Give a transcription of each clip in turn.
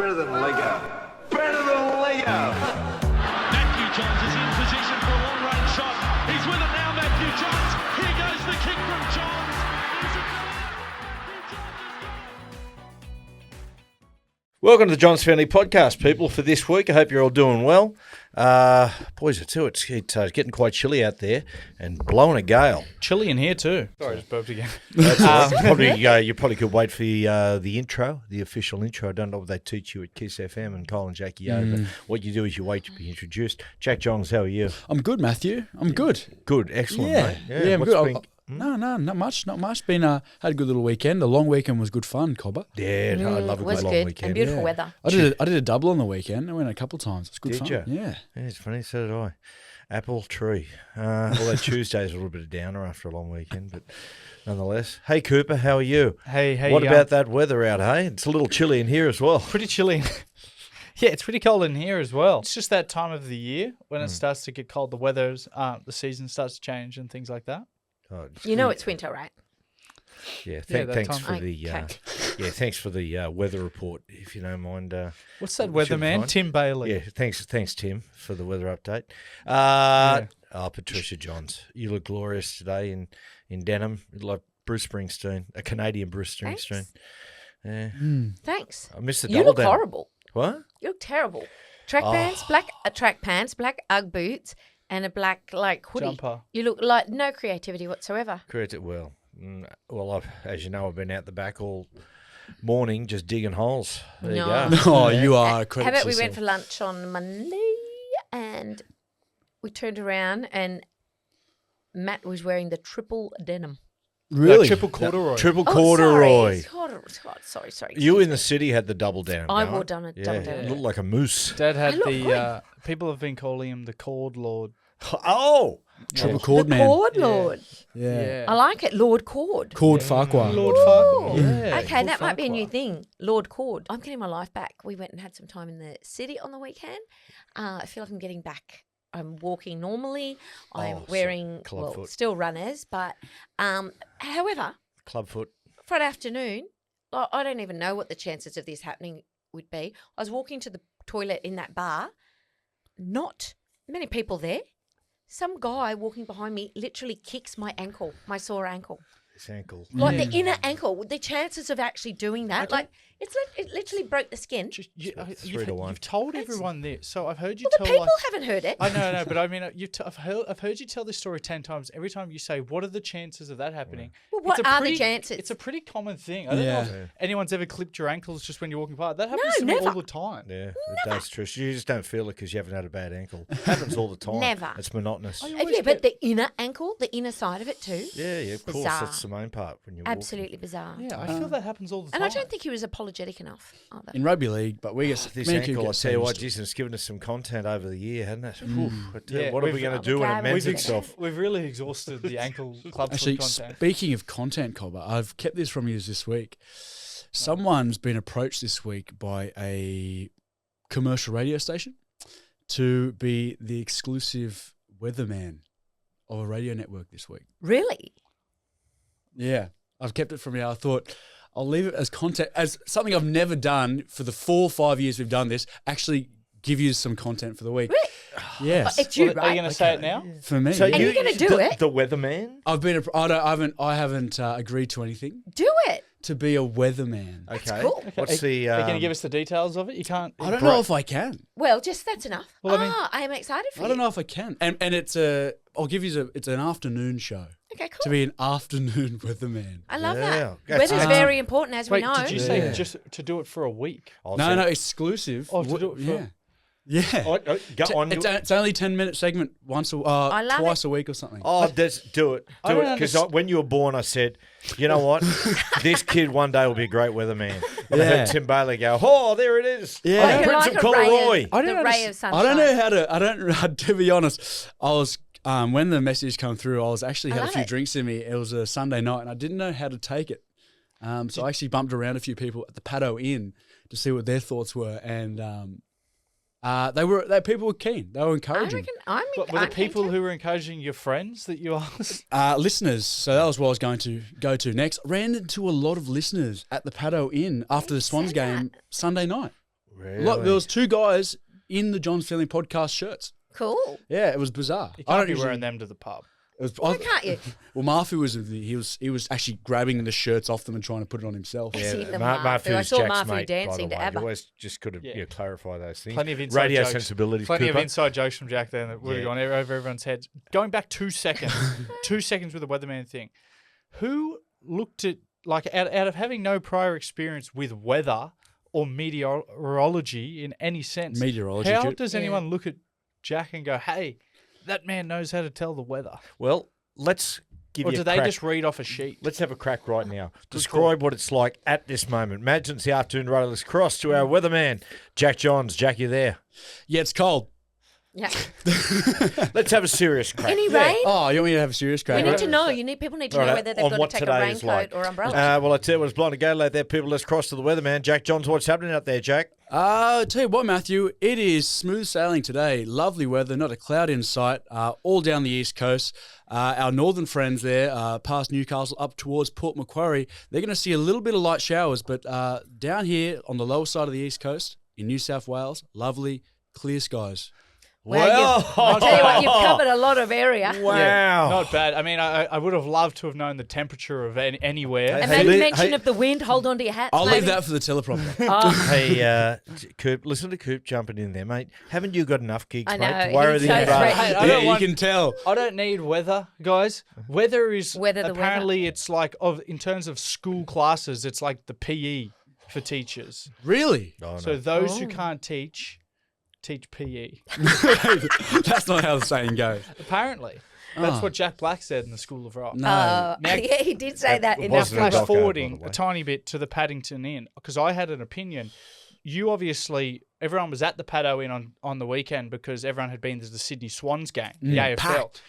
better than Lego. Better than Lego. Matthew Johns is in position for a long-range shot. He's with it now, Matthew Johns. Here goes the kick from Johns. Welcome to the Johns Family Podcast, people, for this week. I hope you're all doing well. Boys, it's getting quite chilly out there and blowing a gale. Chilly in here too. Sorry, I just burped again. You probably could wait for the intro, the official intro. I don't know what they teach you at Kiss FM and Kyle and Jackie O, but what you do is you wait to be introduced. Jack Johns, how are you? I'm good, Matthew. I'm good. Good, excellent, Yeah, mate. I'm good. No, not much. Been had a good little weekend. The long weekend was good fun, Cobber. Yeah, I love a good long good. weekend. And beautiful weather. I did a double on the weekend. I went a couple of times. It's good Did fun. you? Yeah. Yeah, it's funny. So did I. Apple tree. Although Tuesday's a little bit of downer after a long weekend, but nonetheless. Hey, Cooper, how are you? Hey. What about that weather out, hey? It's a little chilly in here as well. Pretty chilly. Yeah, it's pretty cold in here as well. It's just that time of the year when it starts to get cold. The season starts to change and things like that. Oh, You know it's winter, right? Yeah, that thanks time. for thanks for the weather report, if you don't mind. What's that should weather be man? fine. Tim Bailey. Yeah, thanks Tim for the weather update. Patricia Johns, you look glorious today in denim. You look like Bruce Springsteen, a Canadian Bruce Springsteen. Yeah, Thanks. I missed the You double look down. horrible. What? You look terrible. Track pants, black Ugg boots, and a black hoodie. Jumper. You look like no creativity whatsoever. Correct it well. As you know, I've been out the back all morning just digging holes. There you No. go. Oh, you are. How Credit about we yourself. went for lunch on Monday and we turned around and Matt was wearing the triple denim. Really? Triple corduroy. Triple corduroy. Sorry. You in the city had the double down. I no? wore double down. It looked like a moose. Dad had I look the. People have been calling him the Cord Lord. Oh! Triple The cord man. Cord Lord. Yeah. I like it, Lord Cord. Cord Farquhar. Lord Farquhar. Ooh. Yeah. Okay, Lord that might be a new Farquhar. thing. Lord Cord. I'm getting my life back. We went and had some time in the city on the weekend. I feel like I'm getting back. I'm walking normally. I'm so wearing, clubfoot. still runners. But however, Clubfoot. Friday afternoon, I don't even know what the chances of this happening would be. I was walking to the toilet in that bar. Not many people there. Some guy walking behind me literally kicks my ankle, my sore ankle. This ankle. Like the inner ankle, the chances of actually doing that, it literally broke the skin. It's 3 to 1. You've told everyone this, so I've heard you Well, the tell. people haven't heard it. I know, but I mean, I've heard you tell this story 10 times. Every time you say, "What are the chances of that happening?" Well, what It's a are the pretty- chances? It's a pretty common thing. I don't know if anyone's ever clipped your ankles just when you're walking by. That happens to me never. all the time. Yeah, it does, Trish. You just don't feel it because you haven't had a bad ankle. It happens all the time. Never. It's monotonous. Yeah, but the inner ankle, the inner side of it too. Yeah, of course. Bizarre. That's the main part when you're Absolutely bizarre. Yeah, I feel that happens all the time. And I don't think he was apologetic enough either. In rugby league, but we get This me and Q ankle, I get tell you what, singed. Jesus, it's given us some content over the year, hasn't it? But, Yeah, what are we we've- going to do when it mends We've itself? We've really exhausted the ankle club Actually, content. speaking of content, Cobber, I've kept this from you this week. Someone's been approached this week by a commercial radio station to be the exclusive weatherman of a radio network this week. Really? Yeah, I've kept it from you. I thought I'll leave it as content, as something I've never done for the 4 or 5 years we've done this. Actually, give you some content for the week. Really? Yes, It's you, Are you right? going to say it now? for me. So yeah. And you're gonna do it? The weatherman? I've been. I haven't agreed to anything Do it. to be a weatherman. Okay. cool. What's the... Are you going to give us the details of it? You can't. I don't know if I can. Well, just that's enough. Well, I mean- I am excited for you. I don't know if I can. And it's I'll give you it's an afternoon show. Okay, cool. To be an afternoon weatherman. I love Yeah, that. that's- Weather's very important, as Wait, we know. did you say Yeah. just to do it for a week? No, exclusive. Oh, to do it for- yeah. Yeah. Go on. It's only 10-minute segment love twice it. a week or something. Oh, do it. I Do don't it. Because when you were born, I said, you know what? This kid one day will be a great weatherman. And I Yeah. heard Tim Bailey go, oh, there it is. Yeah. Oh, You're Prince like of a ray Corduroy. of, the ray of sunshine. I don't know how to. To be honest, I was when the message come through, I was actually had a love few it. drinks in me. It was a Sunday night, and I didn't know how to take it. So I actually bumped around a few people at the Paddo Inn to see what their thoughts were, and people were keen. They were I encouraging. reckon I'm. But were I'm the people into it. who were encouraging your friends that you asked? Listeners, so that was what I was going to go to next. Ran into a lot of listeners at the Paddo Inn after the Swans game Sunday night. Really? There was 2 guys in the John's Feeling podcast shirts. Cool. Yeah, it was bizarre. You I can't don't be usually- wearing them to the pub. It was, Why can't you? Well, Marfu he was actually grabbing the shirts off them and trying to put it on himself. Yeah. See the Marfu Marfu. I is saw Jack's Marfu mate, dancing by to the way. ABBA. Always just got to Yeah. clarify those things. Plenty of inside Radio jokes. sensibilities, Plenty of Cooper. inside jokes from Jack there that would have gone over everyone's heads. Going back 2 seconds, 2 seconds with the weatherman thing. Who looked at, like, out of having no prior experience with weather or meteorology in any sense, Meteorology, how Coop. does anyone look at Jack and go, hey, that man knows how to tell the weather? Well, let's give Or you do a they crack. just read off a sheet? Let's have a crack right now. Describe what it's like at this moment. Imagine it's the afternoon radio. Let's cross to our weatherman, Jack Johns. Jack, you there? Yeah, it's cold. Yeah. Let's have a serious crack. Any rain? Oh, you want me to have a serious We crack? need to know. People need to know Righto, whether they've on got what to take a today is raincoat like. or umbrella. Well, I tell you what, it's blind to go out there, people. Let's cross to the weatherman, Jack Johns. What's happening out there, Jack? Tell you what, Matthew, it is smooth sailing today. Lovely weather, not a cloud in sight, all down the east coast. Our northern friends there, past Newcastle, up towards Port Macquarie, they're going to see a little bit of light showers, but down here on the lower side of the east coast, in New South Wales, lovely, clear skies. Well, I tell you what, you've covered a lot of area. Wow. Not bad. I mean, I would have loved to have known the temperature of anywhere. And Hey, maybe Lee- mention hey- of the wind. Hold on to your hats. I'll maybe. leave that for the teleprompter. Oh, Hey, Coop, listen to Coop jumping in there, mate. Haven't you got enough gigs, I mate, know, to worry he's the so umbrella? threatening. Hey, I Yeah, don't you want- can tell. I don't need weather, guys. Weather is Weather the weather. apparently it's like in terms of school classes, it's like the PE for teachers. Really? Oh, So no. those who can't teach PE. That's not how the saying goes. Apparently, that's what Jack Black said in the School of Rock. No. Now- yeah, he did say that in wasn't that a Flash flash. doco, by forwarding the way. a tiny bit to the Paddington Inn because I had an opinion. You obviously, everyone was at the Paddo Inn on the weekend because everyone had been to the Sydney Swans game, the AFL. packed.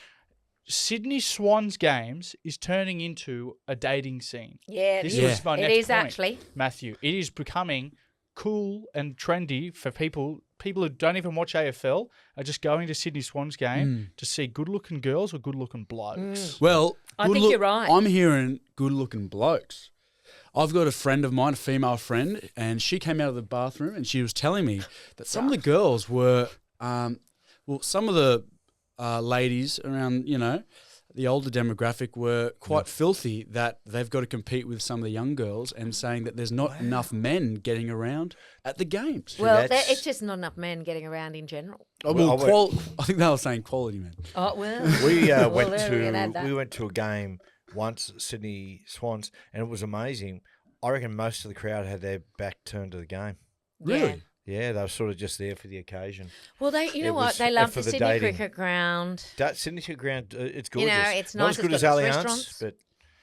Sydney Swans games is turning into a dating scene. Yeah, This Yeah. was my It next is point, actually. Matthew. It is becoming cool and trendy for people who don't even watch AFL are just going to Sydney Swans game to see good-looking girls or good-looking blokes. Well, I good think you're right. I'm hearing good-looking blokes. I've got a friend of mine, a female friend, and she came out of the bathroom and she was telling me that some of the girls were, some of the ladies around, the older demographic were quite filthy that they've got to compete with some of the young girls and saying that there's not enough men getting around at the games. Well, that's- it's just not enough men getting around in general. I think they were saying quality men. Oh, well. We Well, went there we can add that. to a game once, Sydney Swans, and it was amazing. I reckon most of the crowd had their back turned to the game. Really? Yeah, they were sort of just there for the occasion. Well, you It know what? was They love for the the Sydney dating. Cricket Ground. That Sydney Ground, it's You know, gorgeous. it's Not nice, as good it's as got Allianz, restaurants. but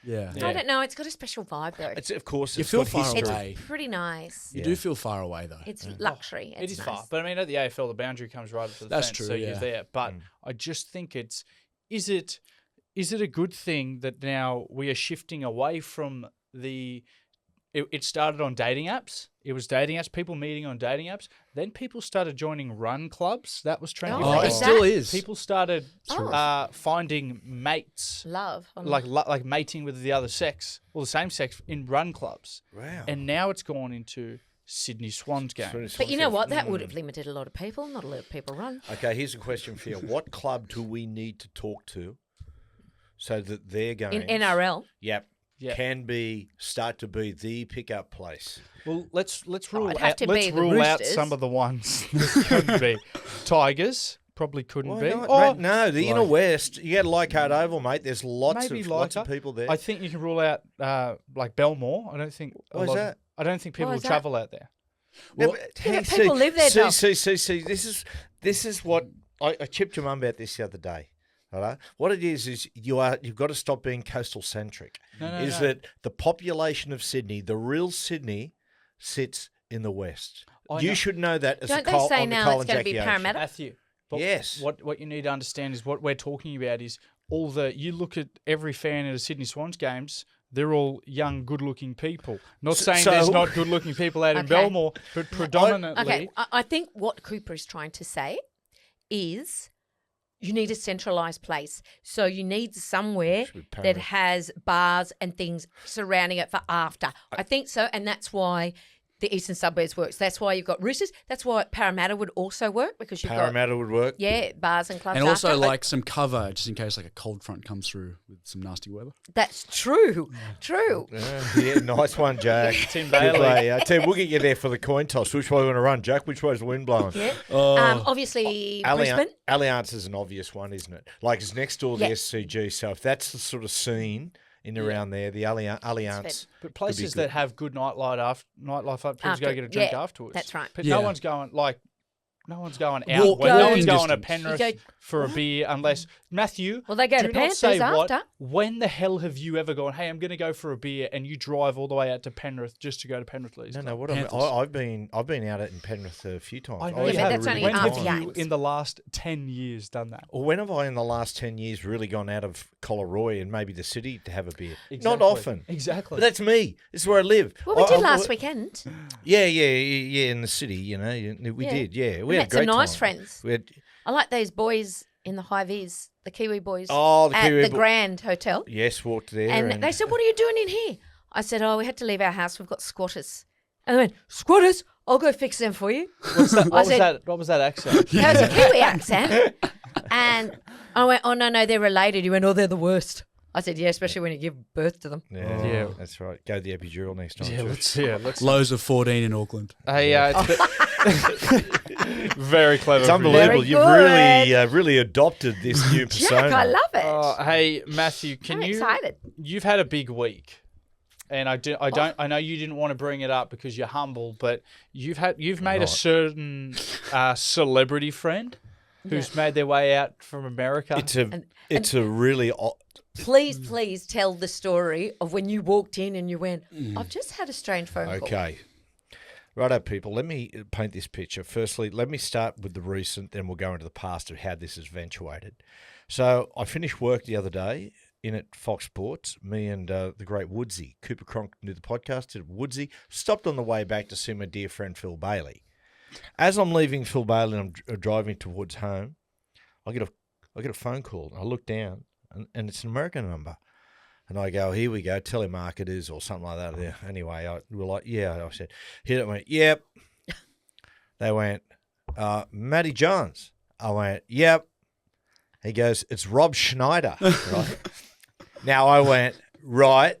Yeah. Yeah. I don't know. It's got a special vibe, though. it's of course You it's feel got far history. It's away. pretty nice. You Yeah. do feel far away, though. It's luxury. It It's is nice. far, but I mean, at the AFL, the boundary comes right up to the That's fence, true, so you're yeah. there. But I just think is it a good thing that now we are shifting away from it started on dating apps. It was dating apps, people meeting on dating apps. Then people started joining run clubs. That was trendy. Oh, Oh, is it that- still is. People started finding mates, Love. like mating with the other sex or the same sex in run clubs. Wow. And now it's gone into Sydney Swans game. But you know what? That would have limited a lot of people. Not a lot of people run. Okay, here's a question for you. What club do we need to talk to so that their games In NRL. Yep. Yeah. Can start to be the pickup place. Well, let's rule it'd have out to let's be the rule out Roosters. some of the ones that couldn't be. Tigers probably couldn't Why be. not, Or mate? No, the inner west. You get Leichhardt Oval, mate. There's lots maybe of Leichhardt. people there. I think you can rule out like Belmore. I don't think. Why is that? I don't think people Why will is that? travel out there. No, Well, but Yeah, but people live there, Dom. See. This is what I chipped your mum about this the other day. All right. What it is you've got to stop being coastal centric. No, That the population of Sydney, the real Sydney, sits in the west. I You know. should know that as Don't a they Col- say on the now Colin it's going to be Jackie Ocean. Parramatta? Matthew. But Yes. What you need to understand is what we're talking about is you look at every fan at the Sydney Swans games. They're all young, good-looking people. Not saying there's not good-looking people out in Okay. Belmore, but predominantly. Okay, I think what Cooper is trying to say is you need a centralised place. So you need somewhere Should be that Parramatta. has bars and things surrounding it for after. I think so, and that's why the eastern suburbs works. That's why you've got Roosters. That's why Parramatta would also work because you've Parramatta would work. got bars and clubs. And also after. like some cover just in case like a cold front comes through with some nasty weather. That's true. True. Yeah, nice one, Jack. Tim Good Bailey. play. Tim, we'll get you there for the coin toss. Which way you want to run, Jack? Which way's the wind blowing? Yeah. Oh. Obviously, Brisbane. Allianz is an obvious one, isn't it? Like it's next door to the Yeah. SCG. So if that's the sort of scene in around there, the Allianz. But places good. that have good nightlife after people go get a drink afterwards. That's right. But Yeah. no one's going no one's going Walk- out. No walking one's going to distance. Penrith You go- for a beer unless Matthew. Well, they go do to not Panthers say what. after. When the hell have you ever gone? Hey, I'm going to go for a beer, and you drive all the way out to Penrith just to go to Penrith Leagues? No, what Panthers. I've been out in Penrith a few times. I know always you but had a that's really only good When after time. have you games. in the last 10 years done that? Or when have I in the last 10 years really gone out of Collaroy and maybe the city to have a beer? Not Exactly. often. Exactly. But that's me. This is where I live. Well, we I- did I- last weekend. Yeah, in the city, you know. We Yeah. did, yeah. We We had met a great some nice time. friends. We had, I like those boys in the high vis, the Kiwi boys. Oh, the at Kiwi the bo- Grand Hotel. yes, walked there. And they said, "What are you doing in here?" I said, "Oh, we had to leave our house. We've got squatters." And they went, "Squatters? I'll go fix them for you." What was that accent? That was a Kiwi accent. And I went, "Oh, no, they're related." He went, "Oh, they're the worst." I said, "Yeah, especially when you give birth to them." Yeah, that's right. Go the epidural next time. Trish. let's. Lows of 14 in Auckland. Hey, very clever. It's from you. unbelievable. Very You've really adopted this new Jack, persona. I love it. Hey, Matthew, I'm excited. You've had a big week, and I know you didn't want to bring it up because you're humble, but you've made a certain celebrity friend who's made their way out from America. It's a really Please tell the story of when you walked in and you went, "I've just had a strange phone call." okay. Righto, people. Let me paint this picture. Firstly, let me start with the recent, then we'll go into the past of how this has eventuated. So I finished work the other day in at Fox Sports. Me and the great Woodsy, Cooper Cronk, did the podcast. Did Woodsy stopped on the way back to see my dear friend Phil Bailey. As I'm leaving Phil Bailey and I'm driving towards home, I get a phone call. I look down and it's an American number. And I go, here we go, telemarketers or something like that. Yeah. Anyway, we're like, yeah. I said, hit it. Went, yep. They went, Matty Johns. I went, yep. He goes, it's Rob Sneider. Right. Now I went, right.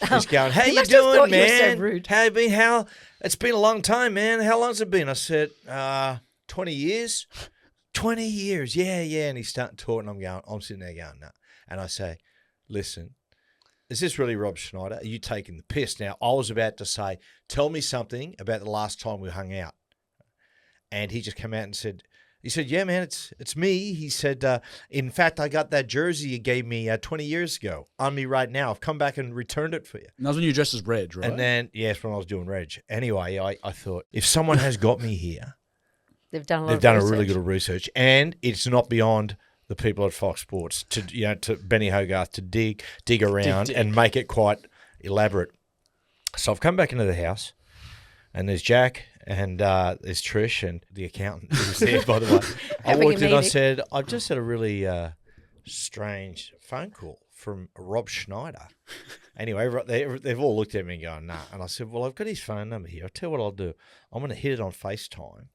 He's going, how He you must have doing, thought you were so man? rude. How you been? It's been a long time, man. How long's it been? I said, 20 years. 20 years. Yeah. And he's starting to talk and I'm sitting there going, no. And I say, listen, is this really Rob Sneider? Are you taking the piss? Now, I was about to say, tell me something about the last time we hung out. And he just came out and said, yeah, man, it's me. He said, in fact, I got that jersey you gave me 20 years ago on me right now. I've come back and returned it for you. And that was when you dressed as Reg, right? And then, yes, when I was doing Reg. Anyway, I thought, if someone has got me here, They've done a lot they've of done a research. really good research. And it's not beyond the people at Fox Sports to Benny Hogarth to dig around and make it quite elaborate. So I've come back into the house, and there's Jack and there's Trish and the accountant who was there, by the way. I Having a walked in, I meeting. said, I've just had a really strange phone call from Rob Sneider. Anyway, they've all looked at me and going, nah. And I said, well, I've got his phone number here. I'll tell you what I'll do. I'm going to hit it on FaceTime.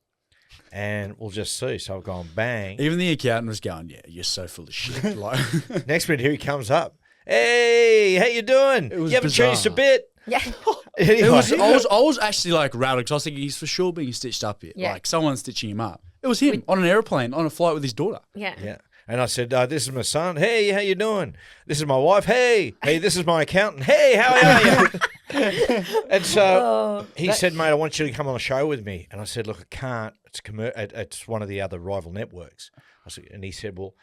And we'll just see. So I've gone bang. Even the accountant was going, yeah, you're so full of shit. Like, Next minute, here he comes up. Hey, how you doing? It was You haven't changed a bizarre. bit. Yeah. Anyway, I was actually like rattled because I was thinking he's for sure being stitched up here. Yeah. Like someone's stitching him up. It was him on an airplane on a flight with his daughter. Yeah. yeah. And I said, this is my son. Hey, how you doing? This is my wife. Hey, this is my accountant. Hey, how are you? And so he said, mate, I want you to come on the show with me. And I said, look, I can't. It's one of the other rival networks. And he said, well,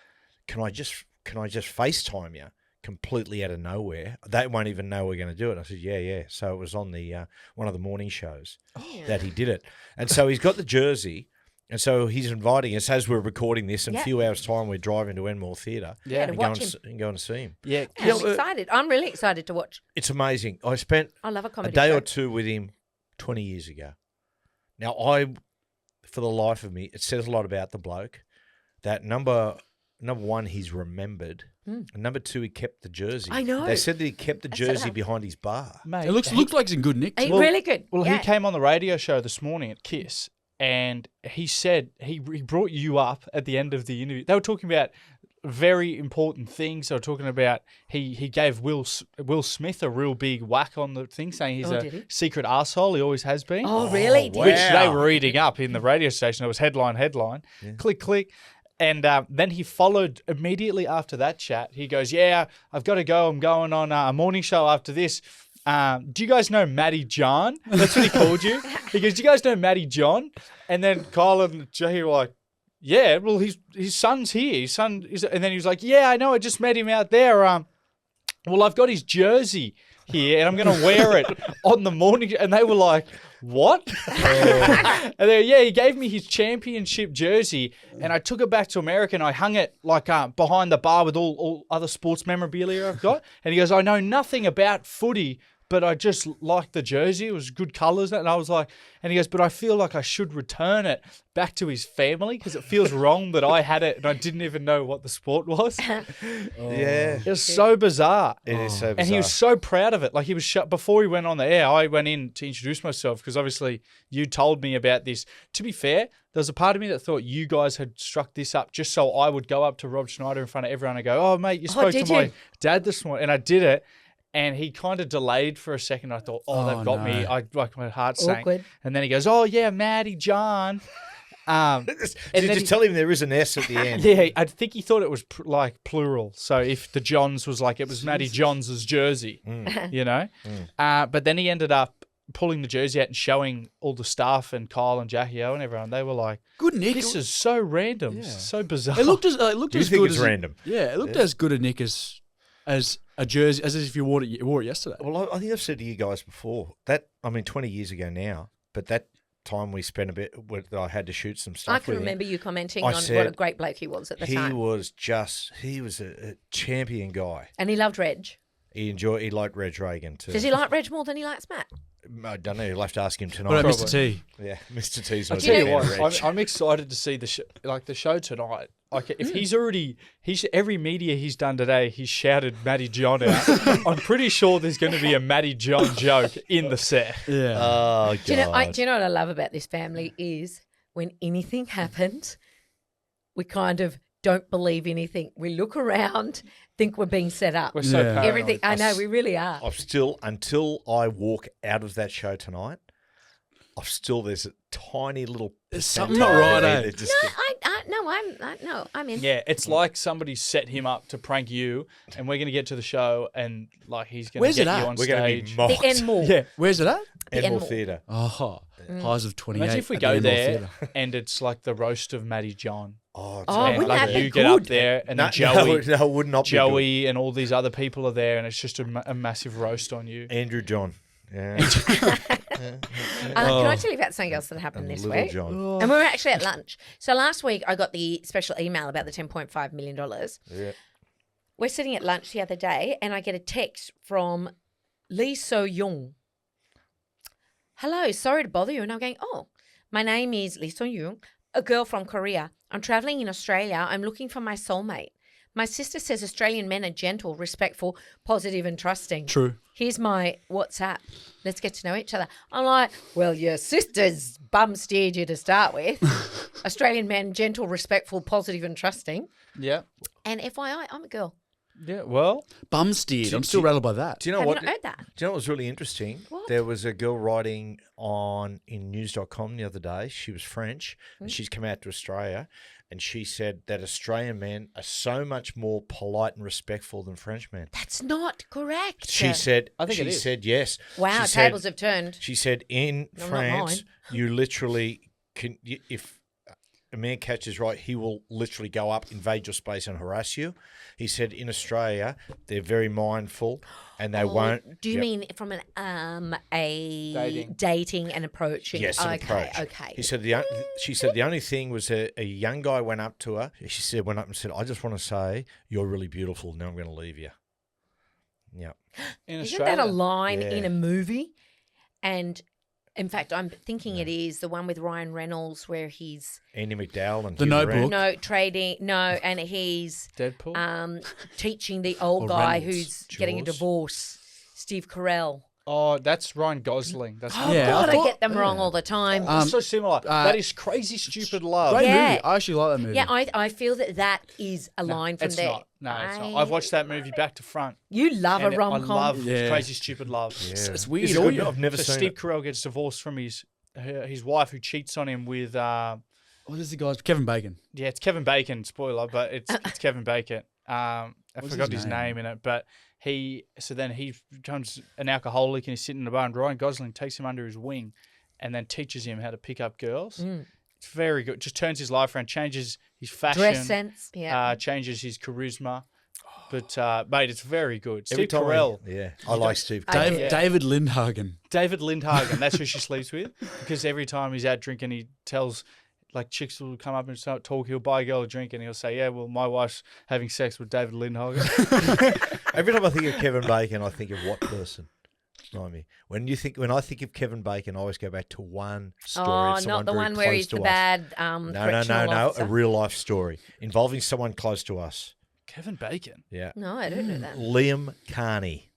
can I just FaceTime you completely out of nowhere? They won't even know we're going to do it. I said, yeah. So it was on the one of the morning shows that he did it. And so he's got the jersey. And so he's inviting us as we're recording this. In a few hours' time, we're driving to Enmore Theatre Yeah, to and watch go and see him. Yeah. Yeah, I'm excited. I'm really excited to watch. It's amazing. I spent I love a a comedy day show. or two with him 20 years ago. Now, for the life of me, it says a lot about the bloke. That number number one, he's remembered. And number two, he kept the jersey. I know. They said that he kept the That's jersey enough. behind his bar. Mate, It looks like he's in good nick. Really good. Well, yeah. he came on the radio show this morning at KISS, and he said he brought you up at the end of the interview. They were talking about very important things. They were talking about he gave Will Smith a real big whack on the thing, saying he's did he? a secret arsehole. He always has been. Oh, really? wow. Which they were reading up in the radio station. It was headline, click, click. And then he followed immediately after that chat. He goes, yeah, I've got to go. I'm going on a morning show after this. Do you guys know Matty John? That's what he called you. He goes, do you guys know Matty John? And then Kyle and Jay were like, yeah, well, his son's here. His son is, and then he was like, yeah, I know. I just met him out there. Well, I've got his jersey here, and I'm going to wear it on the morning. And they were like, what? And they, yeah, he gave me his championship jersey, and I took it back to America, and I hung it like behind the bar with all other sports memorabilia I've got. And he goes, I know nothing about footy, but I just liked the jersey. It was good colours. And I was like, and he goes, but I feel like I should return it back to his family because it feels wrong that I had it and I didn't even know what the sport was. Yeah. It was so bizarre. It is so bizarre. And he was so proud of it. Like he was before he went on the air, I went in to introduce myself because obviously you told me about this. To be fair, there was a part of me that thought you guys had struck this up just so I would go up to Rob Sneider in front of everyone and go, oh, mate, you spoke to my dad this morning. And I did it. And he kind of delayed for a second. I thought, they've got me. My heart sank. Awkward. And then he goes, oh, yeah, Matty John. And then just tell him there is an S at the end. yeah, I think he thought it was like plural. So if the Johns was like, it was Matty Johns' jersey, you know? But then he ended up pulling the jersey out and showing all the staff and Kyle and Jackie O and everyone. They were like, Good nick. this is so random, so bizarre. It looked as Do you as think good it's as random? Yeah, it looked as good a nick as a jersey as if you wore it yesterday. Well, I think I've said to you guys before that, 20 years ago now, but that time we spent a bit where I had to shoot some stuff. I can with him, remember you commenting I on what said a great bloke he was at the he time. he was a champion guy. And he loved Reg. He liked Reg Reagan too. Does he like Reg more than he likes Matt? I don't know. You'll have to ask him tonight. What about Mr. T? Yeah, Mr. T's I'll not tell a you fan of what, Reg. I'm excited to see the show tonight. Like if he's every media he's done today, he's shouted Matty John out. I'm pretty sure there's going to be a Matty John joke in the set. Yeah. Oh, God. Do you know what I love about this family is when anything happens, we kind of don't believe anything. We look around, think we're being set up. We're so Yeah. paranoid. Everything. I know, we really are. I've still, until I walk out of that show tonight, there's a tiny little. There's percentage something not right, of me eh? that just- I'm in. Yeah, it's like somebody set him up to prank you, and we're going to get to the show, and like he's going Where's to it get you at? on We're going to stage. be mocked. The N Mall. Yeah. Where's it at? The Enmore Enmore. Theatre. Oh, highs of 28. Imagine if we at the go Enmore there Theatre. and it's like the roast of Matty John. Oh, Oh, And wouldn't like that be you get up good? there and no, then Joey, no, it would not be good. Joey and all these other people are there, and it's just a massive roast on you. Andrew John. Yeah. Can I tell you about something else that happened this Little week? John. And we were actually at lunch. So last week I got the special email about the $10.5 million. Yeah. We're sitting at lunch the other day and I get a text from Lee So Young. Hello, sorry to bother you. And I'm going, oh, my name is Lee So Young, a girl from Korea. I'm traveling in Australia. I'm looking for my soulmate. My sister says Australian men are gentle, respectful, positive and trusting. True. Here's my WhatsApp. Let's get to know each other. I'm like, well, your sister's bum steered you to start with. Australian men, gentle, respectful, positive and trusting. Yeah. And FYI, I'm a girl. Yeah. Well, Bum steered. I'm still rattled by that. Do you know Have what? you not heard that? Do you know what was really interesting? What? There was a girl writing in news.com the other day. She was French and she's come out to Australia and she said that Australian men are so much more polite and respectful than French men. That's not correct. She said, I think it she is. said yes. Wow, She said- tables have turned. She said in No, not France, you literally can, if a man catches right, he will literally go up, invade your space and harass you. He said in Australia, they're very mindful and they won't. Do you Yep. mean from a dating and approaching? Yes, an okay, approach. okay. He said she said the only thing was a young guy went up to her. She said went up and said, "I just want to say you're really beautiful. Now I'm going to leave you." Yeah. in Isn't Australia. that a line Yeah. in a movie? And In fact, I'm thinking it is the one with Ryan Reynolds where he's Andy McDowell and The Hugh Notebook. Grant. and he's Deadpool. teaching the old Or guy Reynolds. who's getting a Jaws. divorce, Steve Carell. Oh, that's Ryan Gosling. That's Oh, Yeah, God, I I thought- get them wrong all the time. It's so similar. That is Crazy Stupid Love. Great Yeah. movie. I actually like that movie. yeah, I feel that is a line from It's there. not. No, it's not. I've watched that movie back to front. You love and a rom-com. I love Yeah. Crazy Stupid Love. It's weird. It's All good. you- I've never So seen Steve it. Carell gets divorced from his wife who cheats on him with What is the guy's Kevin Bacon? yeah, it's Kevin Bacon. Spoiler, but it's Kevin Bacon. I What's forgot his his name? name in it, but then he becomes an alcoholic and he's sitting in the bar and Ryan Gosling takes him under his wing and then teaches him how to pick up girls. It's very good. Just turns his life around, changes his fashion, Dress sense. Yeah. changes his charisma. But mate, it's very good. Every Steve time Carell, I like Steve I Carell. do. Yeah. David Lindhagen. David Lindhagen, that's who she sleeps with. Because every time he's out drinking, he tells, like, chicks will come up and start talking. He'll buy a girl a drink and he'll say, yeah, well, my wife's having sex with David Lindhagen. Every time I think of Kevin Bacon, I think of what person? Remind me. When I think of Kevin Bacon, I always go back to one story. Oh, of someone not the very one where close he's to the us. bad No, correctional officer. a real life story involving someone close to us. Kevin Bacon. Yeah. No, I don't know that. Liam Carney.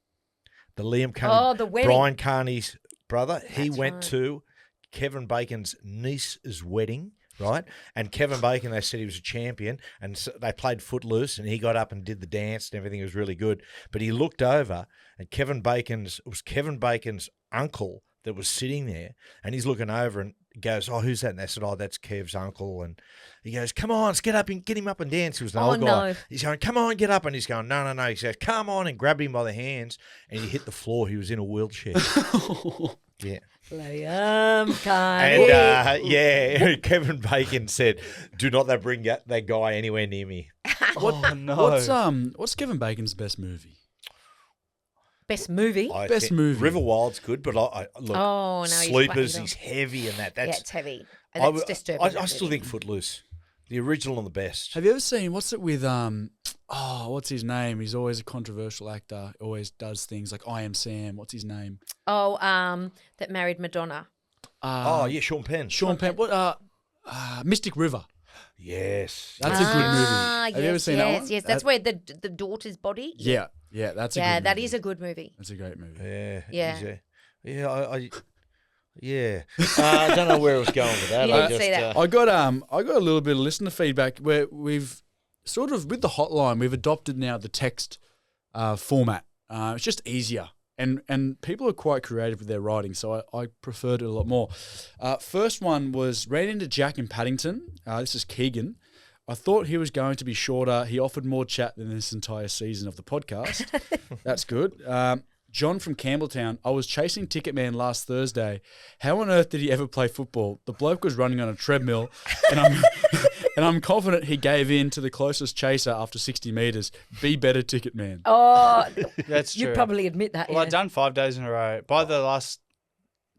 The Liam Carney. Oh, the wedding. Brian Carney's brother. He That's went right. to Kevin Bacon's niece's wedding, right? And Kevin Bacon, they said he was a champion, and so they played Footloose, and he got up and did the dance, and everything was really good. But he looked over, and it was Kevin Bacon's uncle that was sitting there, and he's looking over and goes, "Oh, who's that?" And they said, "Oh, that's Kev's uncle." And he goes, "Come on, let's get up and get him up and dance." He was an Oh, old guy. no. He's going, "Come on, get up," and he's going, "No, no, no." He says, "Come on," and grabbed him by the hands, and he hit the floor. He was in a wheelchair. Yeah. Liam And Kevin Bacon said, "Do not bring that guy anywhere near me." Oh, no. What's Kevin Bacon's best movie? Best movie. I Best think movie. River Wild's good, but I look, Oh, no, he's Sleepers, quite- he's heavy in that. Yeah, That's it's heavy. I That's w- disturbing. I that still movie. think Footloose, the original and the best. Have you ever seen what's it with what's his name? He's always a controversial actor. Always does things like I Am Sam. What's his name? Oh, that married Madonna. Oh yeah, Sean Penn. Sean Penn. What? Mystic River. Yes. That's a good movie. Ah, Have you ever seen that one? Yes, that's where the daughter's body. Yeah, that's a Yeah, good that movie. is a good movie. That's a great movie. Yeah. Yeah. Yeah. I don't know where it was going with that. You didn't see that. I got a little bit of listener feedback where we've sort of with the hotline we've adopted now the text format. It's just easier. And people are quite creative with their writing, so I preferred it a lot more. First one was ran into Jack in Paddington. This is Keegan. I thought he was going to be shorter. He offered more chat than this entire season of the podcast. That's good. John from Campbelltown. I was chasing Ticketman last Thursday. How on earth did he ever play football? The bloke was running on a treadmill, and I'm confident he gave in to the closest chaser after 60 metres. Be better, Ticketman. Oh, That's true. you'd probably admit that. Well, yeah. I'd done 5 days in a row.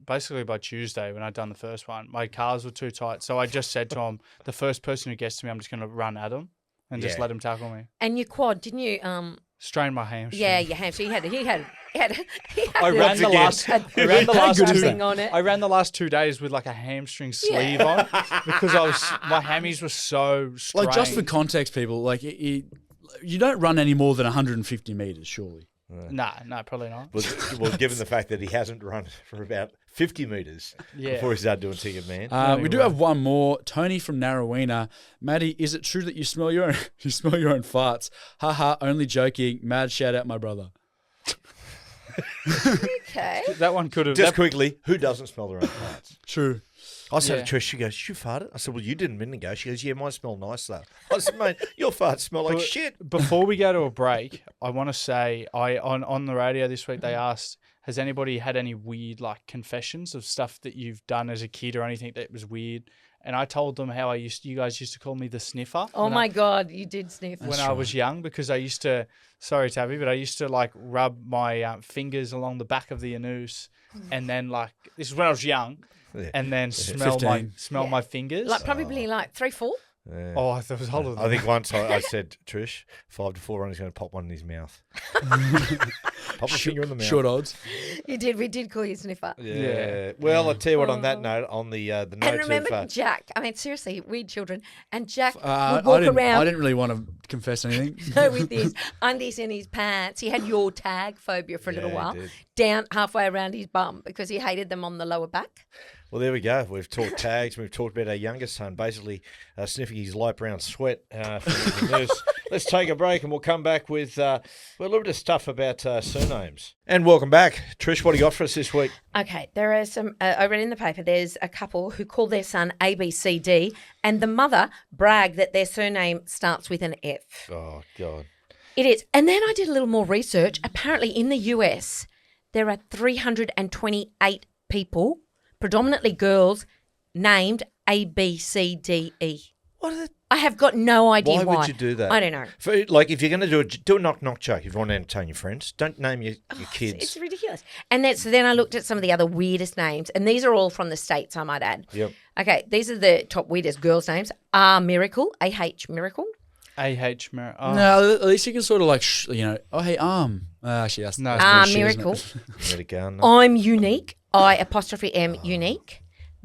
Basically by Tuesday when I'd done the first one, my calves were too tight. So I just said to him, the first person who gets to me, I'm just going to run at him and just Yeah. let him tackle me. And your quad, didn't you? Strain my hamstring. Yeah, your hamstring. He had. I ran the last. I ran the How last good is 2 that? On it. I ran the last 2 days with like a hamstring sleeve on because my hammies were so strained. Like, just for context, people, like, you don't run any more than 150 metres, surely. No, probably not. Well, given the fact that he hasn't run for about 50 metres before he started doing Ticketman. We do have one more. Tony from Narrowena. Matty, is it true that you smell your own farts? Haha, only joking. Mad shout out, my brother. Okay. That one could have. Just quickly, who doesn't smell their own farts? True. I said Yeah. to Trish, she goes, "You farted?" I said, "Well, you didn't a minute ago." She goes, "Yeah, mine smell nice though." I said, "Mate, your farts smell like shit." Before we go to a break, I want to say on the radio this week they asked, has anybody had any weird like confessions of stuff that you've done as a kid or anything that was weird? And I told them how you guys used to call me the Sniffer. Oh my God, you did sniff. When I was young, because I used to, sorry Tabby, but I used to like rub my fingers along the back of the anus, and then like this is when I was young, and then smell 15. my fingers. Like probably like 3, 4. Yeah. Oh, I thought it was older than I think once I said, Trish, 5 to 4 run, he's going to pop one in his mouth. Pop a finger in the mouth. Short odds. You did. We did call you Sniffer. Yeah. Well, I'll tell you what, on that note, on the note And remember of... Jack. I mean, seriously, weird children. And Jack would I walk didn't around really want to confess anything. with his undies in his pants. He had your tag phobia for a little Yeah, he while. did. Down halfway around his bum because he hated them on the lower back. Well, there we go. We've talked tags. We've talked about our youngest son basically sniffing his light brown sweat from the nurse. Let's take a break and we'll come back with a little bit of stuff about surnames. And welcome back. Trish, what do you got for us this week? Okay, there are some. I read in the paper there's a couple who call their son ABCD, and the mother bragged that their surname starts with an F. Oh, God. It is. And then I did a little more research. Apparently, in the US, there are 328 people, predominantly girls, named ABCDE. What are the... I have got no idea why. Why would you do that? I don't know. If you're going to do a knock-knock joke, if you want to entertain your friends, don't name your kids. It's ridiculous. And then I looked at some of the other weirdest names, and these are all from the States, I might add. Yep. Okay, these are the top weirdest girls' names. Miracle, A-H Miracle. A.H. Mer. Oh. No, at least you can sort of like, oh, hey, actually, that's No. that's bullshit, isn't Miracle. it? Let it go. No. I'm Unique, I''M Unique.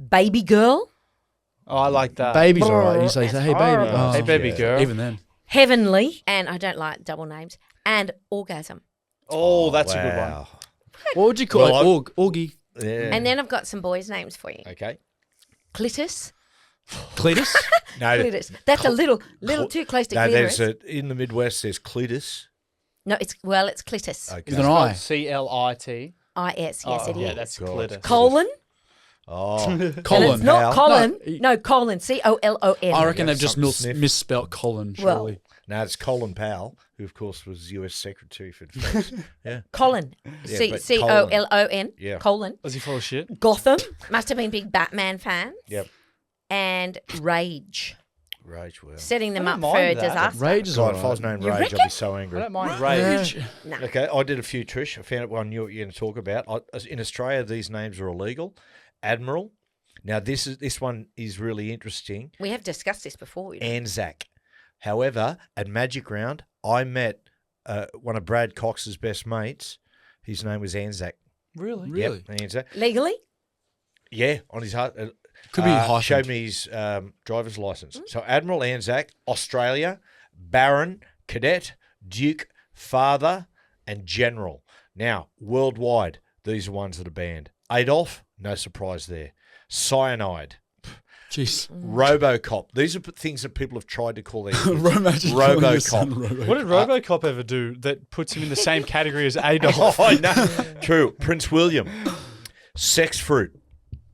Baby Girl. Oh, I like that. Baby's all right. You say, hey, baby. horrible. Oh, Hey, baby yeah. girl. Even then. Heavenly, and I don't like double names, and Orgasm. Oh, that's a good one. Wow. What would you call Well, it? Orgy. Yeah. And then I've got some boys' names for you. Okay. Clitus. Cletus? No, Clitus. That's a little too close to no, clitoris. there's in the Midwest, there's Cletus. No, it's clitus. Okay. With an I. C-L-I-T. I-S, yes, it is. Yeah, that's God. glitter. Colon. Oh. And Colin. it's not Pal. Colin. No, No, Colin. C-O-L-O-N. I reckon Yeah, they've just something sniff. misspelt Colin, Well, surely. No, it's Colin Powell, who, of course, was U.S. Secretary for Defense. Yeah. Colin. Yeah, but C-O-L-O-N. Yeah. Colon. Was he full of shit? Gotham. Must have been big Batman fans. Yep. And Rage. Rage, well. Setting them I up don't for mind that. disaster. Rage is God, all if I was right. named You Rage, I'd reckon? be so angry. I don't mind rage. No. Okay, I did a few, Trish. I found out one I knew what you're going to talk about. In Australia, these names are illegal. Admiral. Now, this one is really interesting. We have discussed this before. You know. Anzac. However, at Magic Round, I met one of Brad Cox's best mates. His name was Anzac. Really? Really? Yep, Anzac. Legally? Yeah, on his heart. Could be hyphened. Showed me his driver's license. So Admiral Anzac, Australia, Baron, Cadet, Duke, Father, and General. Now, worldwide, these are ones that are banned. Adolf, no surprise there. Cyanide, Jeez. Robocop. These are things that people have tried to call their kids. Robocop. What did RoboCop ever do that puts him in the same category as Adolf? Oh, no. True. Prince William. Sex fruit.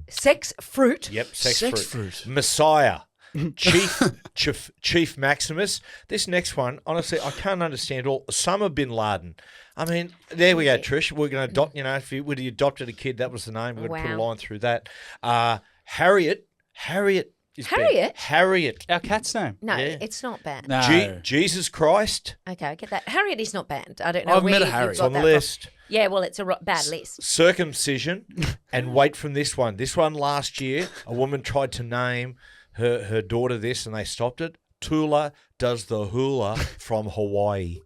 Sex fruit. Yep, sex Sex fruit. fruit. Messiah. Chief Maximus. This next one, honestly, I can't understand all. Osama bin Laden. I mean, there we go, Trish. We're going to adopt, if you would have adopted a kid, that was the name. We're going to put a Wow. line through that. Harriet is banned. Harriet? Harriet. Our cat's name. No, Yeah. it's not banned. No. Jesus Christ. Okay, I get that. Harriet is not banned. I don't know I've where met a you've Harriet. got On the that from. list. Yeah, well, it's a bad list. Circumcision. And wait from this one. This one last year, a woman tried to name her daughter this and they stopped it. Tula does the hula from Hawaii.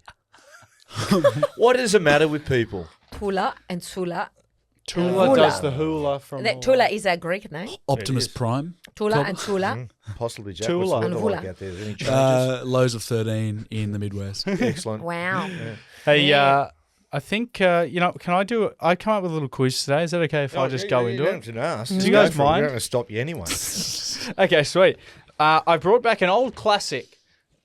What is the matter with people? Tula and Sula. Tula Hula. does the hula from. That Tula is a Greek name. Optimus It is. Prime. Tula and Sula. Possibly, Jack. Tula. What's the And weather like hula. out there? Is there any changes? Lows of 13 in the Midwest. Excellent. Wow. Hey, Yeah. I think can I do? I come up with a little quiz today. Is that okay if I just go into it? Do you guys mind? We're not going to stop you anyway. Okay, sweet. I brought back an old classic.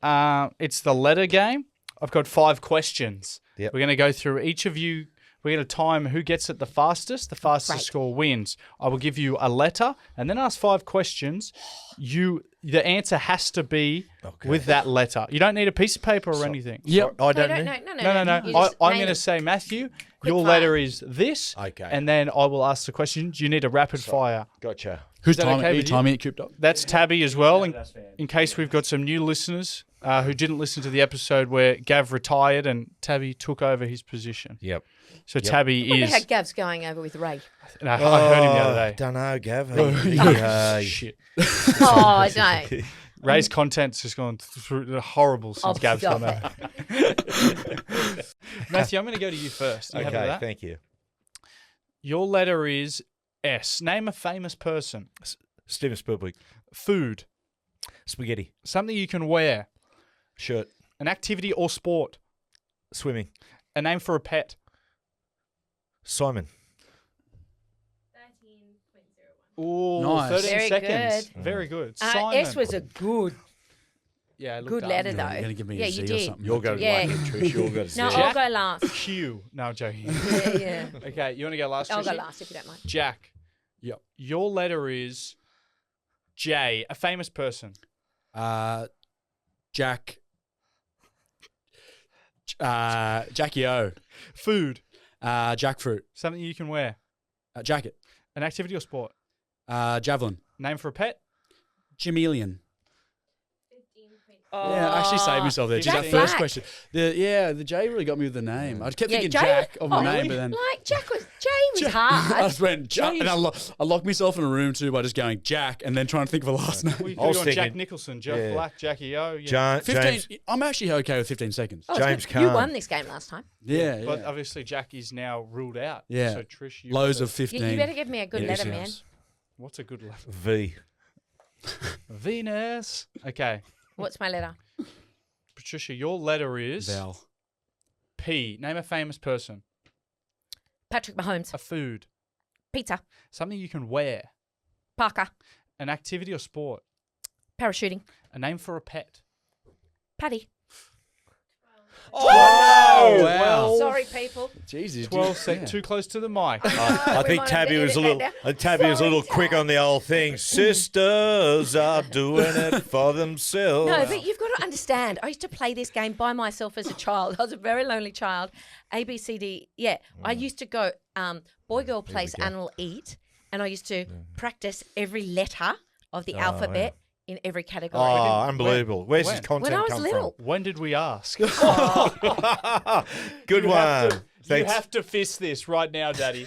It's the letter game. I've got 5 questions. Yep. We're going to go through each of you. We're going to time who gets it the fastest. The fastest Great. score wins. I will give you a letter and then ask 5 questions. The answer has to be with that letter. You don't need a piece of paper or anything. Yep. I No, don't no, know. No. You I'm just going name to it. say, Matthew, Quick your fire. letter is this. Okay. And then I will ask the questions. You need a rapid fire. Gotcha. Who's that timing? okay Are you with you? timing it, Cube Dog? That's Tabby as well, in case we've got some new listeners who didn't listen to the episode where Gav retired and Tabby took over his position. Yep. So Tabby I wonder is. how Gav's going over with Ray. No, I heard him the other day. Don't know, Gav. Shit. Oh, no. Ray's content's just gone through the horrible since Gab's stop gone over. Matthew, I'm going to go to you first. You happy with Okay, that? thank you. Your letter is S. Name a famous person. Steven Spielberg. Food. Spaghetti. Something you can wear. Shirt. An activity or sport. Swimming. A name for a pet. Simon. Ooh, Nice. 13 Very seconds. good. Very good. Simon. S was a good looked good up. letter, You're though. going to give me yeah, a Z you or did. something. You'll go to Yeah. Trish. You'll go to No, Z. I'll go last. Q. No, I'm joking. Yeah. Okay, you want to go last, I'll go Trishy? last if you don't mind. Jack. Yep. Your letter is J. A famous person. Jack. Jackie O. Food. Jackfruit. Something you can wear. Jacket. An activity or sport. Javelin. Name for a pet. Chameleon. Oh, Yeah, I actually saved myself there. Just that Jack first Black. question. The J really got me with the name. I kept thinking Jay- Jack of my oh, name, but then like Jay was I hard. just went Jack, and I locked myself in a room too by just going Jack and then trying to think of a last name. We could I was have gone Jack thinking- Nicholson, Jack yeah. Black, Jackie O. Yeah. 15. James. I'm actually okay with 15 seconds. Oh, James it's good. You Caan. won this game last time. Yeah, But yeah. obviously Jack is now ruled out. Yeah. So Trish, you Lows got of 15. You better give me a good in letter, this man. house. What's a good letter? V. Venus. Okay. What's my letter? Patricia, your letter is Val. P. Name a famous person. Patrick Mahomes. A food. Pizza. Something you can wear. Parker. An activity or sport. Parachuting. A name for a pet. Paddy. Oh, wow. Sorry, people. Jesus. 12 seconds. Too close to the mic. I We think might Tabby have was a edited little. that Tabby was a Sorry, little quick on the old thing. Sisters are doing it for themselves. No, but you've got to understand. I used to play this game by myself as a child. I was a very lonely child. A, B, C, D. Yeah. I used to go boy, girl, place, animal, eat. And I used to practice every letter of the alphabet in every category. Oh, unbelievable. Where's his When? content When I was come little. When did we ask? from? Good one. You Thanks. have to fist this right now, Daddy.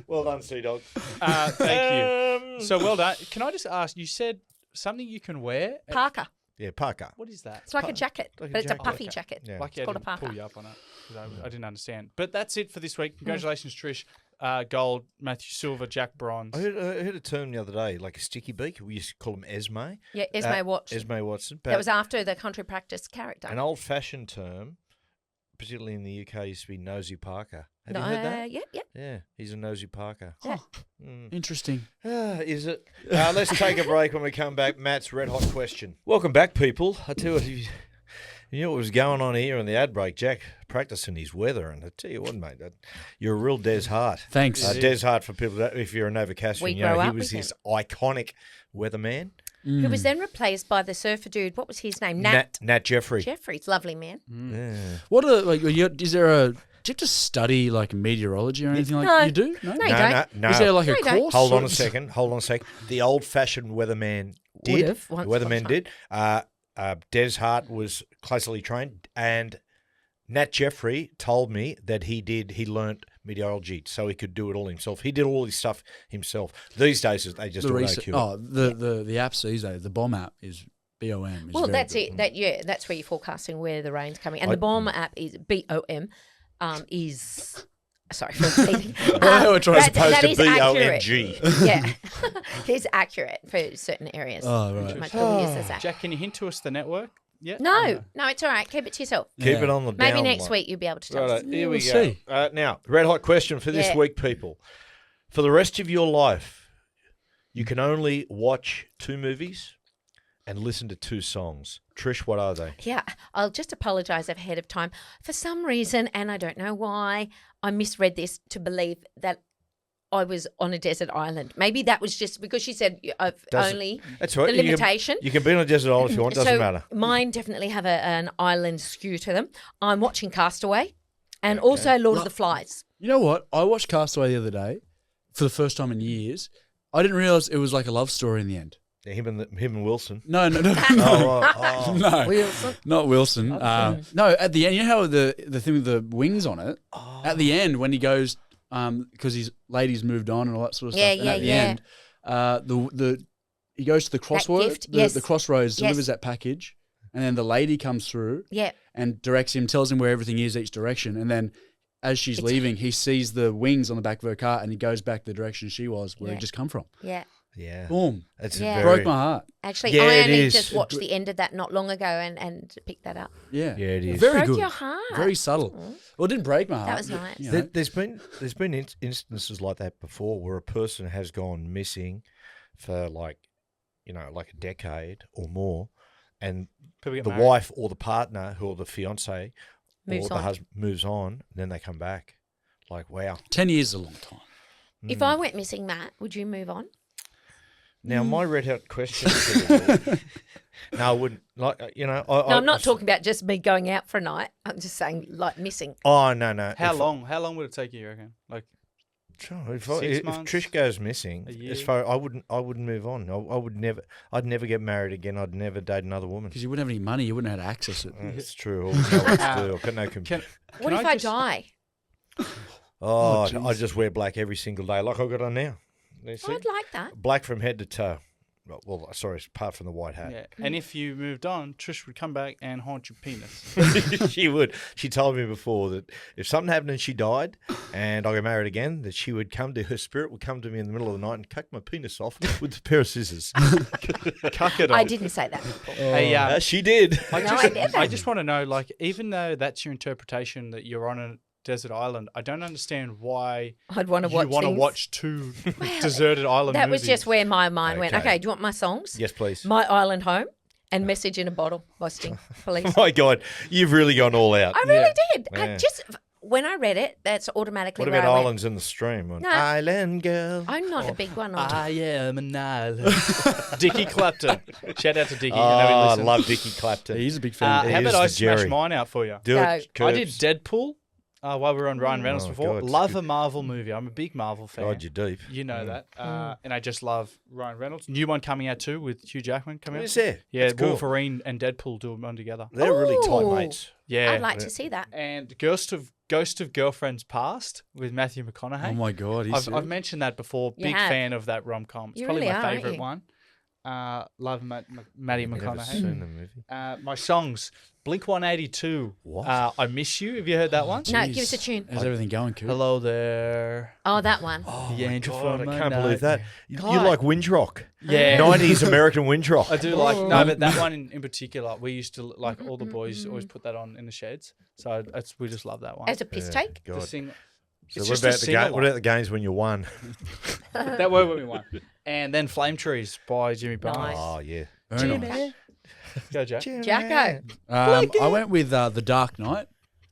Well done, Sea Dog. Thank you. So well done. Can I just ask, you said something you can wear? Parker. Yeah, Parker. What is that? It's like a jacket, like a but it's a jacket. puffy Okay. jacket. Yeah. Lucky It's I called a didn't parka. pull you up on it because I didn't understand. But that's it for this week. Congratulations, Trish. Gold, Matthew Silver, Jack Bronze. I heard a term the other day, like a sticky beak. We used to call him Esme. Yeah, Esme Watson. Esme Watson. That was after the country practice character. an old-fashioned term, particularly in the UK, used to be nosy Parker. Have you heard that? Yeah, yeah. Yeah, he's a nosy Parker. Yeah. Interesting. Is it? Let's take a break. When we come back, Matt's red hot question. Welcome back, people. I tell you what, you know what was going on here in the ad break? Jack practicing his weather, and I tell you what, mate, you're a real Des Hart. Thanks. Des Hart, for people that, if you're a Nova Castrian, We you know grow he up was with this iconic weatherman. Who was then replaced by the surfer dude. What was his name? Nat Jeffrey. Jeffries. Lovely man. Yeah. What are like? Is there a? Do you have to study like meteorology or anything like No. you do? No, you don't. No. Is there like No, a you don't. course? Hold on or- a second. Hold on a second. The old-fashioned weatherman did. Would've The once upon a weatherman time. did. Des Hart was closely trained, and Nat Jeffrey told me that he learnt meteorology so he could do it all himself. He did all his stuff himself. These days, they just The auto research. cue. Oh, the apps these days. The bomb app is BOM. Is Well, very that's good. it. That's where you're forecasting where the rain's coming. And the bomb app is BOM. Is sorry for repeating. Well, we're trying As opposed that to is accurate. BOMG. Yeah, it's accurate for certain areas. Oh, right. My career says that. Jack, can you hint to us the network? Yeah. No, it's all right. Keep it to yourself. Keep Yeah. it on the Maybe down next low. week you'll be able to tell us. Right, here we we'll go. see. Now, red hot question for this Yeah. week, people. For the rest of your life, you can only watch 2 movies and listen to 2 songs. Trish, what are they? Yeah, I'll just apologise ahead of time. For some reason, and I don't know why, I misread this to believe that I was on a desert island. Maybe that was just because she said I've Doesn't- only That's right. the limitation. You can be on a desert island if you want. Doesn't so matter. Mine definitely have an island skew to them. I'm watching Castaway and also Lord of the Flies. You know what? I watched Castaway the other day for the first time in years. I didn't realize it was like a love story in the end. Yeah, him and Wilson. No. Oh. No, Wilson. not Wilson. No, at the end, you know how the thing with the wings on it? At the end, when he goes, because his lady's moved on and all that sort of Yeah, stuff. And yeah, at the yeah. end, he goes to the crossroads. gift, yes. The crossroads Yes. delivers that package, and then the lady comes through Yeah. and directs him, tells him where everything is each direction, and then as she's leaving, he sees the wings on the back of her car, and he goes back the direction she was, where he just come from. Yeah. Yeah. Boom. It's Yeah. very, Broke my heart. Actually, Yeah, I it only is. just watched the end of that not long ago and picked that up. Yeah. Yeah, it is. Very Broke good. your heart. Very subtle. Well, it didn't break my heart. That was but, nice. you know. There's been instances like that before where a person has gone missing for like a decade or more, and People get the married. wife or the partner or the fiance Moves or the on. husband moves on, and then they come back. Like, wow. 10 years is a long time. If I went missing, Matt, would you move on? Now, my red hot question to you, no, I wouldn't. Like, No, I'm not talking about just me going out for a night. I'm just saying, like, missing. Oh, no. How long? How long would it take you reckon? Like If 6 months? Trish goes missing, A year? as far I wouldn't move on. I'd never get married again. I'd never date another woman. Because you wouldn't have any money. You wouldn't have had to access it. That's true. I wouldn't know what to do. I've got no computer. What if I die? Oh, jeez. I just wear black every single day, like I've got on now. You see? I'd like that. Black from head to toe. Well, sorry, apart from the white hat. yeah. And if you moved on, Trish would come back and haunt your penis. She would. She told me before that if something happened and she died and I got married again, that she would her spirit would come to me in the middle of the night and cut my penis off with a pair of scissors. Cuck it I on. didn't say that before. Hey, She did. No, I didn't. I just want to know, like, even though that's your interpretation that you're on a desert island, I don't understand why I'd want to you watch want to things. watch two deserted island That movies. was just where my mind went. Okay. Okay, do you want my songs? Yes, please. My Island Home and Message in a Bottle by Sting Police. Oh my God, you've really gone all out. I really did. Yeah. When I read it, that's automatically What where about I went. Islands in the Stream? No. Island Girl. I'm not a big one on I am an island. Dickie Clapton. Shout out to Dickie. Oh, I know he I listens. love Dickie Clapton. He's a big fan. He How is about I the smash Jerry. mine out for you? Do Go. it. I did Curbs. Deadpool while we were on Ryan Reynolds Oh, before. God. Love a Marvel movie. I'm a big Marvel fan. God, you're deep. You know that. And I just love Ryan Reynolds. New one coming out too with Hugh Jackman coming out. Is there? Yeah, That's cool. Wolverine and Deadpool do one together. They're really tight Ooh. mates. Yeah. I'd like to see that. And Ghost of Girlfriend's Past with Matthew McConaughey. Oh my God. I've mentioned that before. You Big have. fan of that rom-com. It's You probably really my are, aren't favourite you? one. Love Matty I've never McConaughey. seen the movie. My songs. Blink 182. What? I Miss You. Have you heard that one? No, Jeez. give us a tune. How's everything going, Coop? Hello there. Oh, that one. Oh The my angel God, from I my can't believe that. nightmare. You God. like wind rock. Yeah. 90s American wind rock. I do like no, but that one in particular, we used to like all the boys always put that on in the sheds. So we just love that one. As a piss take? To God. sing, So it's what just a about, sing-along. what about the games when you won? That were when we won. And then Flame Trees by Jimmy Barnes. Nice. Oh, yeah. Very nice. Go, Jack. Jacko. I went with The Dark Knight.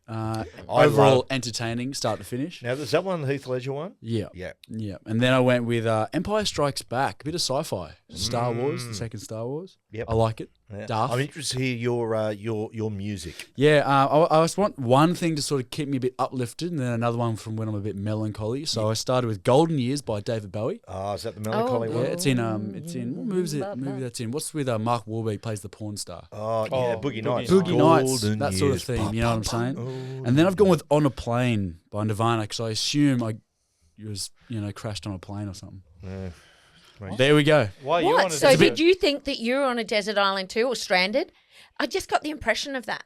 Overall love- entertaining, start to finish. Now, is that one the Heath Ledger one? Yeah. Yeah. Yeah. And then I went with Empire Strikes Back, a bit of sci-fi. Star Wars, the second Star Wars. Yep. I like it. Yeah. Darth. I'm interested to hear your music. Yeah, I just want one thing to sort of keep me a bit uplifted, and then another one from when I'm a bit melancholy. So I started with Golden Years by David Bowie. Oh, is that the melancholy Oh, one? Yeah, it's in what movie is it? Movie that's in. What's with Mark Wahlberg, he plays the porn star. Oh, yeah, Oh, Boogie Boogie Nights. Boogie Nights, Golden that sort of Years. theme. You know what I'm saying? Oh, And then I've gone with On a Plane by Nirvana because I assume I was crashed on a plane or something. yeah. There we go. Why you What? wanted So to did you think that you were on a desert island too or stranded? I just got the impression of that.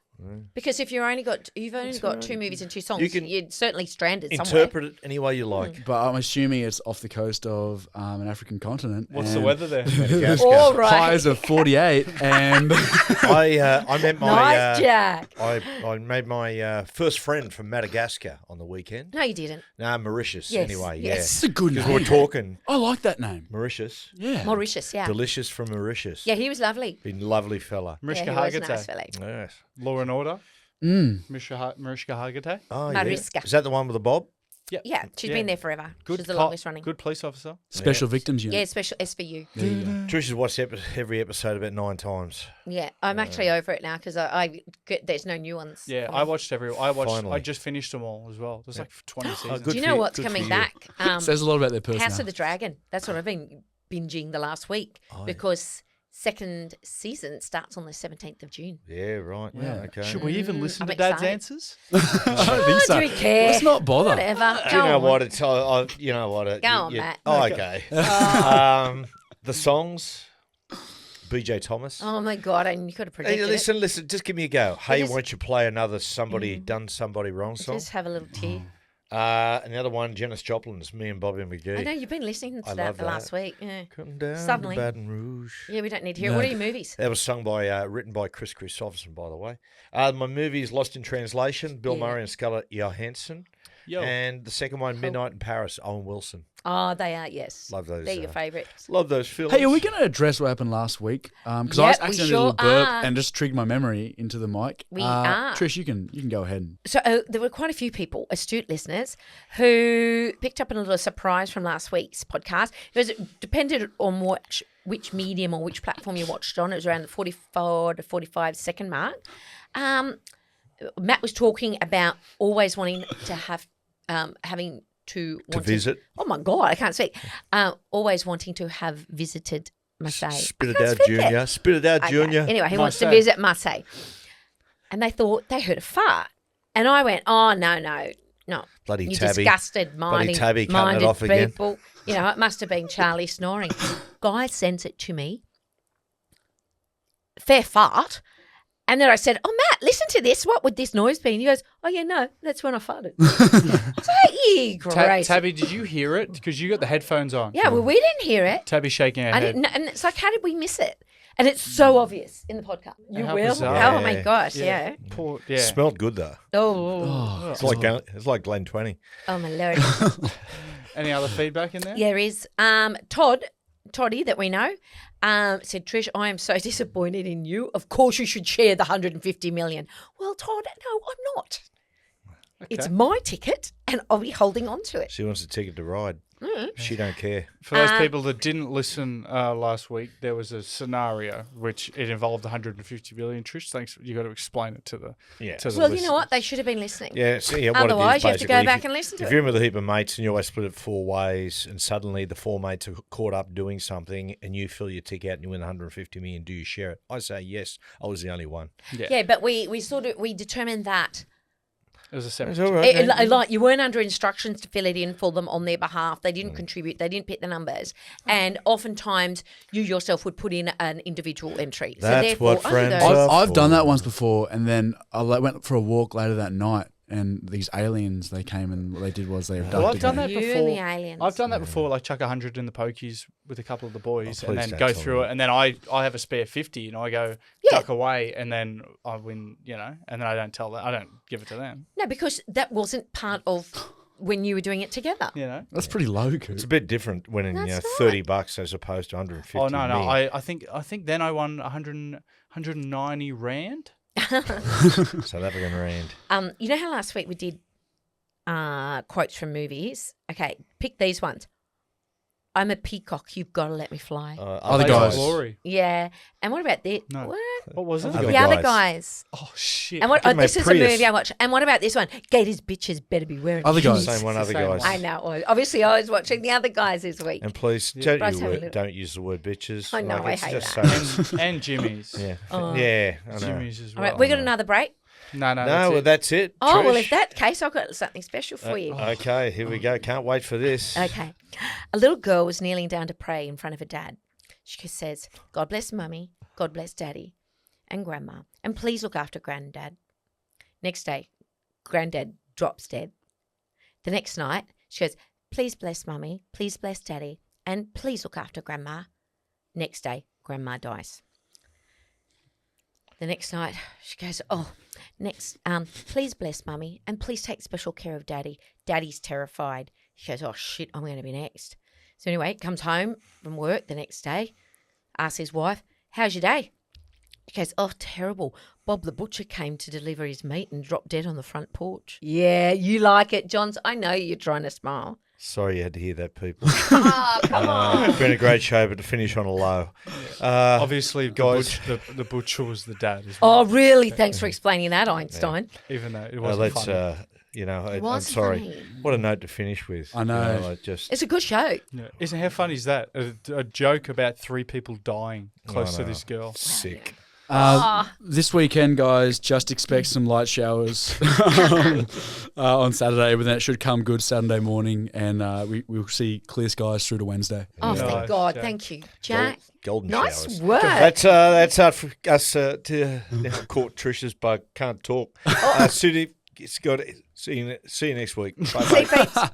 Because if you've only got two movies and two songs, You can you're certainly stranded somewhere. Interpret it any way you like. But I'm assuming it's off the coast of an African continent. What's the and weather there? Madagascar. All right. Highs of 48 and I met my Nice, Jack. I made my first friend from Madagascar on the weekend. No, you didn't. No, Mauritius. Yes, Anyway, yes. it's a good Because name. we're talking I like that name. Mauritius. Yeah. Mauritius, yeah. Delicious from Mauritius. Yeah, he was lovely. Been lovely fella. Mariska Yeah, he was a Hargitay. nice fella. Yes. Law and Order. Mm. Mariska Hargitay. Oh, Mariska. yeah. Is that the one with the bob? Yeah, she's Yeah. been there forever. Good She's the cop, longest running. Good police officer. Special Victims Unit. Yeah, special SVU. There you go. Trish has watched every episode about 9 times. Yeah, I'm actually over it now because there's no new ones. Yeah, coming. I watched I Finally. just finished them all as well. There's like 20 seasons. good Do you for know you- what's good for coming you. back? Says a lot about their personality. House of the Dragon. That's what I've been binging the last week because second season starts on the 17th of June. Yeah, right. Yeah, okay. Should we even listen I'm to Dad's excited. answers? I don't think so. Do we care? Let's not bother. Whatever. Do you Go know on. what? It's you know what? Go on, Matt. Oh, okay. The songs. BJ Thomas. Oh my God! And you could have predicted Hey, listen. Just give me a go. Hey, just- won't you play another somebody done somebody wrong it. song? Just have a little tear. Another one, Janis Joplin's Me and Bobby McGee. I know you've been listening I to that love for last that. week. Yeah. Come down Suddenly. to Baton Rouge. Yeah, we don't need to hear it. What are your movies? That was sung by, written by Chris Christopherson, by the way. My movie is Lost in Translation, Bill Yeah. Murray and Scarlett Johansson. Yo. And the second one, Midnight in Paris, Owen Wilson. Oh, they are, yes. Love those. They're your favourites. Love those films. Hey, are we going to address what happened last week? Because I Yep, was we accidentally sure a little burp are. and just triggered my memory into the mic. We are. Trish, you can go ahead. So there were quite a few people, astute listeners, who picked up a little surprise from last week's podcast. It depended on which medium or which platform you watched on. It was around the 44 to 45 second mark. Matt was talking about always wanting to have, having to visit. Oh my God, I can't speak. Always wanting to have visited Marseille. Spit it I can't out, speak Junior. Spit it out, Okay. Junior. Anyway, he wants to Marseille. visit Marseille. And they thought they heard a fart. And I went, oh, no. Bloody You Tabby. disgusted Bloody Tabby cutting it minded off again. people. You know, it must have been Charlie snoring. Guy sends it to me. Fair fart. And then I said, oh, Matt, listen to this. What would this noise be? And he goes, oh, yeah, no, that's when I farted. I was like, yeah, great. Tabby, did you hear it? Because you got the headphones on. Yeah, well, we didn't hear it. Tabby shaking her I head. didn't know. And it's like, how did we miss it? And it's so obvious in the podcast. You How will? bizarre. Oh, my Yeah. gosh, yeah. Poor, yeah. Smelled good, though. Oh, It's like Glen 20. oh my Lord. Any other feedback in there? There is Toddy that we know, said, Trish, I am so disappointed in you. Of course you should share the 150 million. Well, Todd, no, I'm not. It's my ticket and I'll be holding on to it. She wants a ticket to ride. She don't care. For those people that didn't listen last week, there was a scenario which it involved 150 billion. Trish, thanks. You got to explain it to the Yeah. to the Well, you listeners. know what? They should have been listening. Yeah, see, what Otherwise, it is, you have to go basically, back and listen to if it. you're in with a heap of mates and you always split it 4 ways and suddenly the 4 mates are caught up doing something and you fill your ticket out and you win 150 million, do you share it? I say yes. I was the only one. Yeah, but we determined that. It was a separate. It's all right. Like you weren't under instructions to fill it in for them on their behalf. They didn't contribute. They didn't pick the numbers, and oftentimes you yourself would put in an individual entry. That's therefore, what only friends those- are. I've done that once before, and then I went for a walk later that night, and these aliens, they came and what they did was they abducted Well, I've done me. that You and before. the aliens. I've done that before, like chuck 100 in the pokies with a couple of the boys, Oh, and please then don't go tell through me. it, and then I have a spare 50, and I go Yeah. duck away, and then I win, and then I don't tell them, I don't give it to them, No, because that wasn't part of when you were doing it together. That's pretty low, Coop. It's a bit different when in That's $30 as opposed to 150. Oh no, million. I think then I won 190 rand. South African rand. You know how last week we did quotes from movies? Okay, pick these ones. I'm a peacock. You've got to let me fly. Other Blades of guys. Glory. Yeah. And what about this? No. What? What was it? Other The other guys. guys. Oh shit! And what? Give me This is a Prius. movie I watched. And what about this one? Gators bitches better be wearing Other guys. shoes. Same one, It's other the same guys. one. I know. Well, obviously, I was watching the other guys this week. And please But I have a little- don't use the word bitches. I know, I it's hate just that. so and Jimmy's. yeah, Oh. yeah. I know. Jimmy's as All well. right, we got another break. No, No, that's well, it. that's it. Oh, well, Trish. if that case, I've got something special for you. Okay, here we go. Can't wait for this. Okay. A little girl was kneeling down to pray in front of her dad. She says, God bless Mummy, God bless Daddy and Grandma, and please look after Granddad. Next day, Granddad drops dead. The next night, she goes, please bless Mummy, please bless Daddy, and please look after Grandma. Next day, Grandma dies. The next night, she goes, please bless Mummy, and please take special care of Daddy. Daddy's terrified. She goes, oh, shit, I'm going to be next. So anyway, comes home from work the next day, asks his wife, how's your day? She goes, oh, terrible. Bob the butcher came to deliver his meat and dropped dead on the front porch. Yeah, you like it, Johns. I know you're trying to smile. Sorry you had to hear that, people. Oh, come on. It's been a great show, but to finish on a low. Obviously, guys. the butcher was the dad as well. Oh, really? Thanks for explaining that, Einstein. Even though it wasn't let's, funny. It I'm was sorry. funny. What a note to finish with. I know. It's a good show. Yeah. How funny is that? A joke about 3 people dying close to know. this girl. Sick. This weekend, guys, just expect some light showers on Saturday, but then it should come good Saturday morning, and we'll see clear skies through to Wednesday. Oh, Yeah. thank God. Jack. Thank you, Jack. Golden Nice showers. work. That's hard for us to caught Trish's bug. Can't talk. Sudi, see you next week. Bye. See you, Pete.